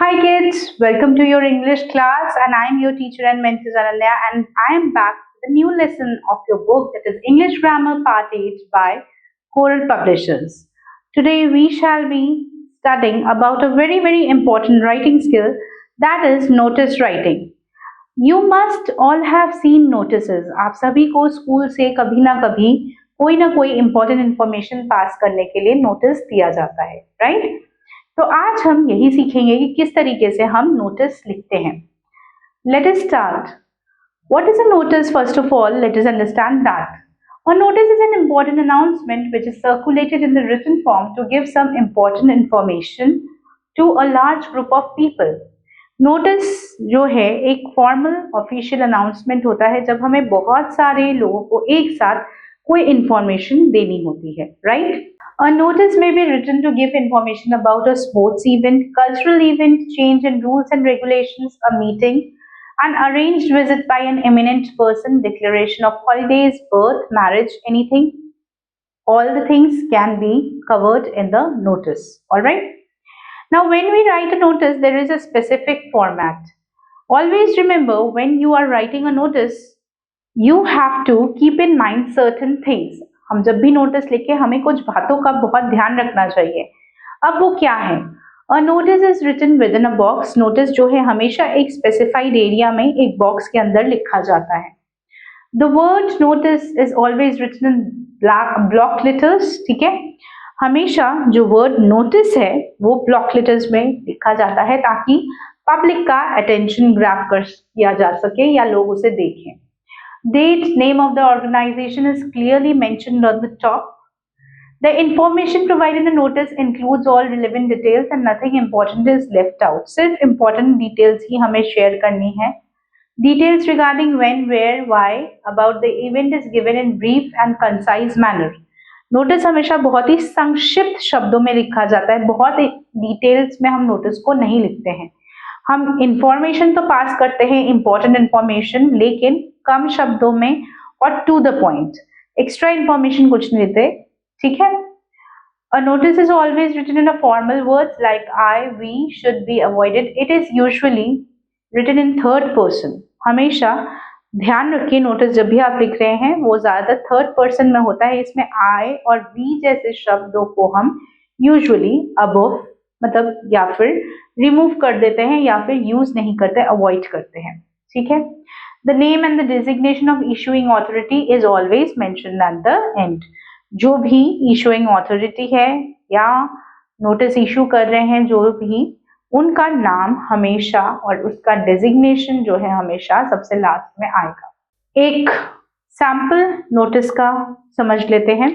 Hi kids, welcome to your English class and I am your teacher and mentor Ananya and I am back with a new lesson of your book that is English Grammar Part 8 by Coral Publishers. Today we shall be studying about a very important writing skill that is notice writing. You must all have seen notices. आप सभी को school से कभी ना कभी कोई ना कोई important information पास करने के लिए नोटिस दिया जाता है, right? तो आज हम यही सीखेंगे कि किस तरीके से हम नोटिस लिखते हैं. Let us start. What is a notice? First of all, let us understand that. A notice is an important announcement which is circulated in the written form to give some important information to a large group of people. Notice जो है एक formal official announcement होता है जब हमें बहुत सारे लोगों को एक साथ कोई इंफॉर्मेशन देनी होती है, right? A notice may be written to give information about a sports event, cultural event, change in rules and regulations, a meeting, an arranged visit by an eminent person, declaration of holidays, birth, marriage, anything. All the things can be covered in the notice. Alright? Now, when we write a notice, there is a specific format. Always remember, when you are writing a notice, you have to keep in mind certain things. हम जब भी notice लिखे हमें कुछ बातों का बहुत ध्यान रखना चाहिए. अब वो क्या है? A notice is written within a box. Notice जो है हमेशा एक स्पेसिफाइड एरिया में एक बॉक्स के अंदर लिखा जाता है. The word notice is always written in block letters. ठीक है, हमेशा जो वर्ड नोटिस है वो ब्लॉक लेटर्स में लिखा जाता है ताकि पब्लिक का अटेंशन ग्रैब कर किया जा सके या लोग उसे देखें. Date, name of the organization is clearly mentioned on the top. The information provided in the notice includes all relevant details and nothing important is left out. सिर्फ important details ही हमें share करनी है. Details regarding when, where, why about the event is given in brief and concise manner. Notice हमेशा बहुत ही संक्षिप्त शब्दों में लिखा जाता है. बहुत डिटेल्स में हम नोटिस को नहीं लिखते हैं. हम इंफॉर्मेशन तो पास करते हैं, इंपॉर्टेंट इंफॉर्मेशन, लेकिन कम शब्दों में और to the point. Extra information कुछ नहीं देते. ठीक है. A notice is always written in a formal words like I, we, should be avoided. It is usually written in third person. हमेशा ध्यान रखिए, नोटिस जब भी आप लिख रहे हैं वो ज्यादातर थर्ड पर्सन में होता है. इसमें I और we जैसे शब्दों को हम यूजुअली above मतलब या फिर रिमूव कर देते हैं या फिर यूज नहीं करते, अवॉइड करते हैं. ठीक है. The name and the designation of issuing authority is always mentioned at the end. जो भी issuing authority है या नोटिस इशू कर रहे हैं जो भी, उनका नाम हमेशा और उसका डेजिग्नेशन जो है हमेशा सबसे लास्ट में आएगा. एक सैंपल नोटिस का समझ लेते हैं.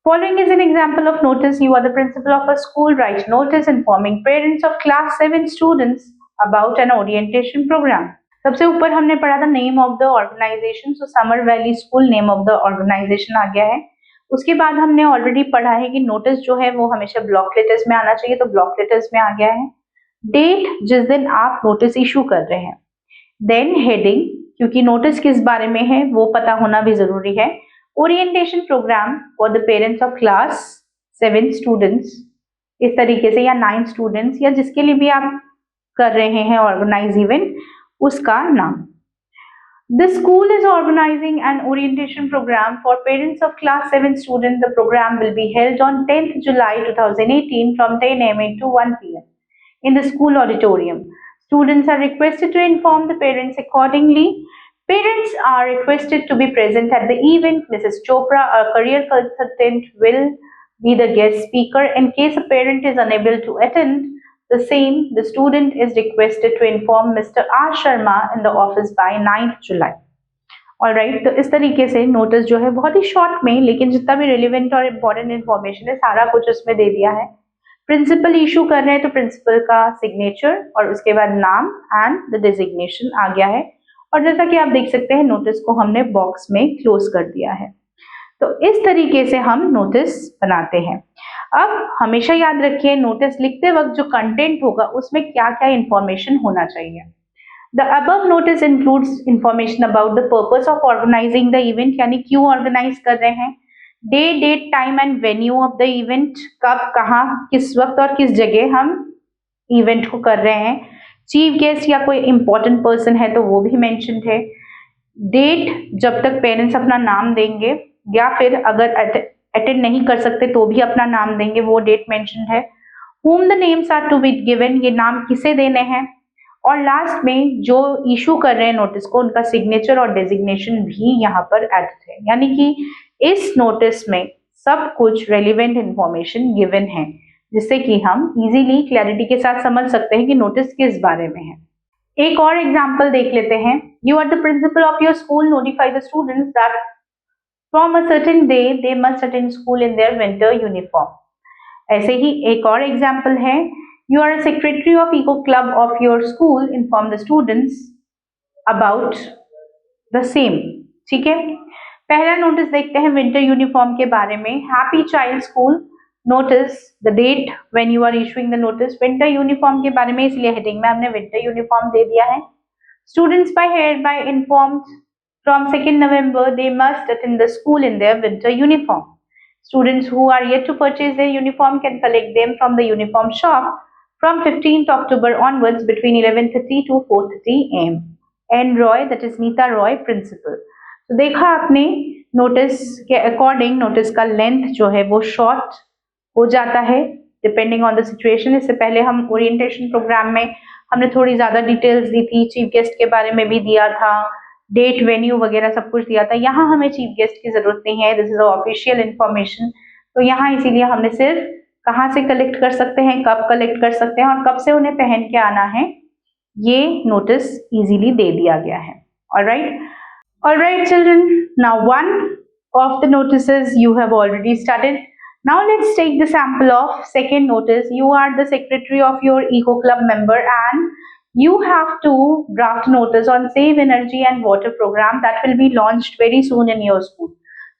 Following is an example of notice. You are the principal of a school. Write notice informing parents of class 7 students about an orientation program. सबसे ऊपर हमने पढ़ा था name of the organisation. So Summer Valley School name of the organisation आ गया है. उसके बाद हमने ऑलरेडी पढ़ा है कि नोटिस जो है वो हमेशा ब्लॉक लेटर्स में आना चाहिए, तो ब्लॉक लेटर्स में आ गया है. डेट, जिस दिन आप नोटिस इशू कर रहे हैं. देन हेडिंग, क्योंकि नोटिस किस बारे में है वो पता होना भी जरूरी है. Orientation programme for the parents of class 7 students, इस तरीके से, या 9 स्टूडेंट्स, या जिसके लिए भी आप कर रहे हैं ऑर्गेनाइज इवेंट, उसका नाम. The school is organizing an orientation program for parents of class 7 students. The program will be held on 10th July 2018 from 10 a.m. to 1 p.m. in the school auditorium. Students are requested to inform the parents accordingly. Parents are requested to be present at the event. Mrs. Chopra, a career consultant, will be the guest speaker. In case a parent is unable to attend the same, the student is requested to inform Mr. R. Sharma in the office by 9th July. Alright, तो इस तरीके से notice जो है बहुत ही short में, लेकिन जितना भी रिलेवेंट और इम्पोर्टेंट इन्फॉर्मेशन है सारा कुछ उसमें दे दिया है. प्रिंसिपल इशू कर रहे हैं तो प्रिंसिपल का सिग्नेचर और उसके बाद नाम एंड द डेजिग्नेशन आ गया है. और जैसा कि आप देख सकते हैं नोटिस को हमने बॉक्स में क्लोज कर दिया है. तो इस तरीके से हम नोटिस बनाते हैं. अब हमेशा याद रखिए, नोटिस लिखते वक्त जो कंटेंट होगा उसमें क्या क्या इंफॉर्मेशन होना चाहिए. The above notice includes information about the purpose of organising the event, यानी क्यों ऑर्गेनाइज कर रहे हैं. Day, date, time and venue of the event, कब, कहाँ, किस वक्त और किस जगह हम इवेंट को कर रहे हैं, चीफ गेस्ट या कोई इंपॉर्टेंट पर्सन है तो वो भी मेंशन्ड है, डेट जब तक पेरेंट्स अपना नाम देंगे या फिर अगर अटेंड नहीं कर सकते तो भी अपना नाम देंगे, वो डेट मेंशन्ड है, whom the names are to be given, ये नाम किसे देने हैं, और लास्ट में जो इशू कर रहे हैं नोटिस को उनका सिग्नेचर और डेजिग्नेशन भी यहाँ पर एडेड है। यानी कि इस नोटिस में सब कुछ रेलिवेंट इंफॉर्मेशन गिवन है, जिससे कि हम इजीली क्लैरिटी के साथ समझ सकते हैं कि नोटिस किस बारे में है। एक और एग्जांपल देख लेते हैं। You are the principal of your school, notify the students that from a certain day they must attend school in their winter uniform. ऐसे ही एक और एग्जांपल है, you are a secretary of eco club of your school, inform the students about the same. ठीक है, पहला notice देखते हैं विंटर यूनिफॉर्म के बारे में। Happy child school, notice the date when you are issuing the notice. Winter uniform के बारे में इसलिए हेडिंग में हमने विंटर यूनिफॉर्म दे दिया है। Students by hereby informed from 2 November they must attend the school in their winter uniform. Students who are yet to purchase their uniform can collect them from the uniform shop from 15th October onwards between 11:30 to 4:30 am. N. Roy, that is Neeta Roy, principal. तो देखा आपने notice के according notice का length जो है वो short हो जाता है डिपेंडिंग ऑन द सिचुएशन। इससे पहले हम ओरिएंटेशन प्रोग्राम में हमने थोड़ी ज्यादा डिटेल्स दी थी, चीफ गेस्ट के बारे में भी दिया था, डेट वेन्यू वगैरह सब कुछ दिया था। यहाँ हमें चीफ गेस्ट की जरूरत नहीं है, दिस इज ऑफिशियल इंफॉर्मेशन। तो यहाँ इसीलिए हमने सिर्फ कहाँ से कलेक्ट कर सकते हैं, कब कलेक्ट कर सकते हैं और कब से उन्हें पहन के आना है, ये नोटिस इजीली दे दिया गया है। Alright children, now one of the notices you have already studied. Now let's take the sample of second notice. You are the secretary of your eco club member and you have to draft notice on save energy and water program that will be launched very soon in your school.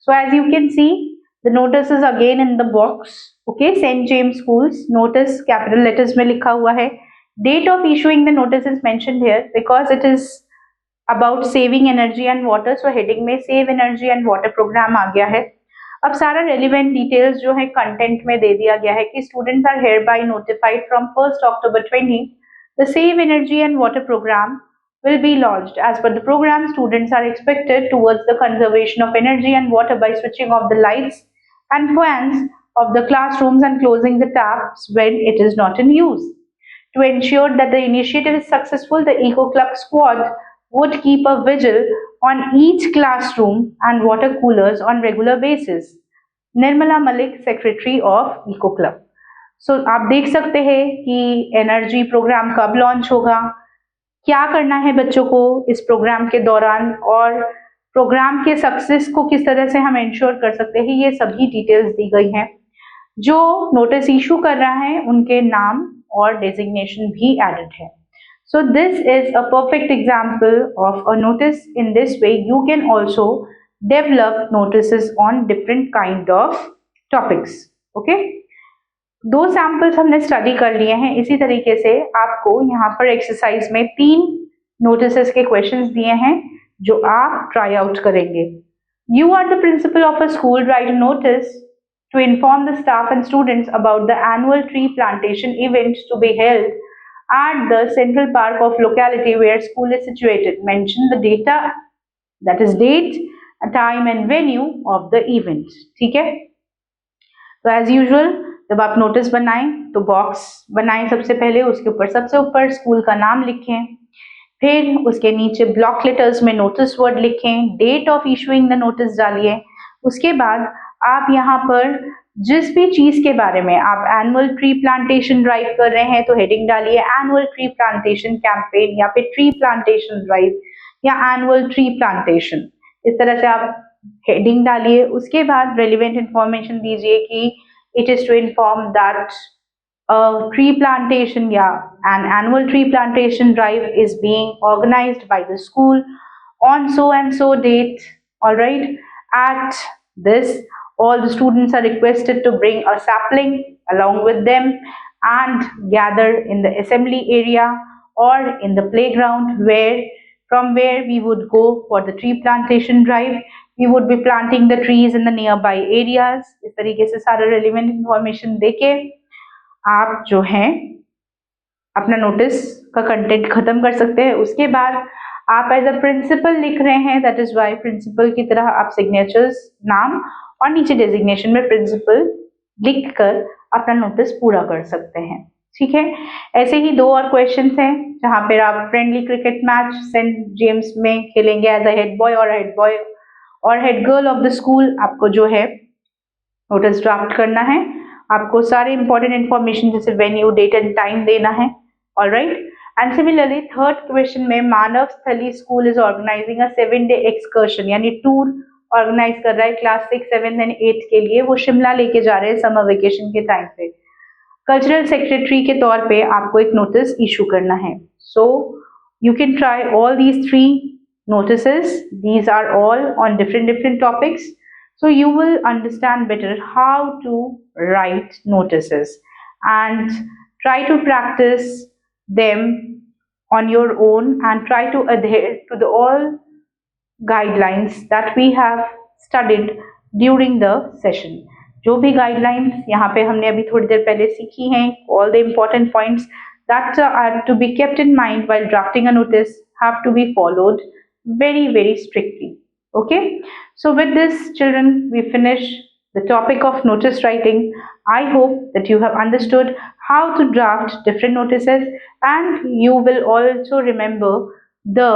So as you can see, the notice is again in the box. Okay, St. James Schools, notice capital letters में लिखा हुआ है। Date of issuing the notice is mentioned here because it is about saving energy and water. So heading में save energy and water program आ गया है। अब सारा relevant details जो है content में दे दिया गया है कि students are hereby notified from 1st October 20 the save energy and water program will be launched. As per the program, students are expected towards the conservation of energy and water by switching off the lights and fans of the classrooms and closing the taps when it is not in use. To ensure that the initiative is successful, the Eco Club squad would keep a vigil on each classroom and water coolers on regular basis. Nirmala Malik, Secretary of Eco Club. So आप देख सकते हैं कि energy programme कब launch होगा, क्या करना है बच्चों को इस प्रोग्राम के दौरान और प्रोग्राम के सक्सेस को किस तरह से हम इंश्योर कर सकते हैं, ये सभी डिटेल्स दी गई हैं। जो नोटिस इशू कर रहा है उनके नाम और डेजिग्नेशन भी एडेड है। So this is a perfect example of a notice. In this way, you can also develop notices on different kind of topics. Okay? दो सैम्पल्स हमने स्टडी कर लिए हैं। इसी तरीके से आपको यहाँ पर एक्सरसाइज में 3 नोटिसेस के क्वेश्चंस दिए हैं जो आप ट्राई आउट करेंगे। You are the principal of a school. Write a notice to inform the staff and students about the annual tree plantation event to be held at the central park of locality where school is situated. Mention the data, that is date, time and venue of the event. ठीक है, तो as usual जब आप notice बनाएं तो box बनाएं सबसे पहले, उसके ऊपर सबसे ऊपर स्कूल का नाम लिखें, फिर उसके नीचे ब्लॉक लेटर्स में नोटिस वर्ड लिखें, date of issuing the notice डालिए। उसके बाद आप यहाँ पर जिस भी चीज के बारे में आप एनुअल ट्री प्लांटेशन ड्राइव कर रहे हैं तो हेडिंग डालिए एनुअल ट्री प्लांटेशन कैंपेन या फिर ट्री प्लांटेशन ड्राइव या एनुअल ट्री प्लांटेशन, इस तरह से आप हेडिंग डालिए। उसके बाद रेलिवेंट इंफॉर्मेशन दीजिए कि it is to inform that tree plantation, an annual tree plantation drive is being organized by the school on so and so date. All right, at this all the students are requested to bring a sapling along with them and gather in the assembly area or in the playground from where we would go for the tree plantation drive. We would be planting the trees in the nearby areas. इस तरीके से सारा relevant information देके आप जो हैं अपना notice का कंटेंट खत्म कर सकते हैं। उसके बाद आप एज अ प्रिंसिपल लिख रहे हैं, दैट इज वाई प्रिंसिपल की तरह आप सिग्नेचर्स, नाम और नीचे डेजिग्नेशन में प्रिंसिपल लिख कर अपना नोटिस पूरा कर सकते हैं। ठीक है, ऐसे ही दो और क्वेश्चंस हैं जहां पर आप friendly cricket match saint James में खेलेंगे एज अ हेड बॉय और head girl of the school. आपको जो है नोटिस ड्राफ्ट करना है, आपको सारे इंपॉर्टेंट इन्फॉर्मेशन जैसे वेन्यू, डेट एंड टाइम देना है। Alright, and similarly third question में Manav Sthali school is organising a 7-day excursion, यानी टूर ऑर्गेनाइज कर रहा है क्लास 6, 7 एंड 8 के लिए। वो शिमला लेके जा रहे हैं समर वेकेशन के टाइम पे। कल्चरल सेक्रेटरी के तौर पे आपको एक नोटिस इशू करना है। So you can try all these 3 notices. These are all on different topics, so you will understand better how to write notices, and try to practice them on your own and try to adhere to the all guidelines that we have studied during the session. जो भी guidelines यहाँ पे हमने अभी थोड़ी देर पहले सीखी हैं, all the important points that are to be kept in mind while drafting a notice have to be followed very strictly. Okay, so with this children, we finish the topic of notice writing. I hope that you have understood how to draft different notices, and you will also remember the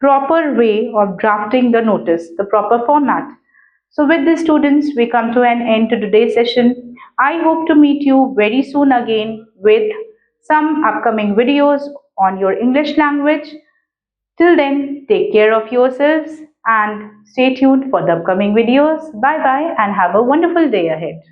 proper way of drafting the notice, the proper format. So with this students, we come to an end to today's session. I hope to meet you very soon again with some upcoming videos on your English language. Till then, take care of yourselves and stay tuned for the upcoming videos. Bye bye and have a wonderful day ahead.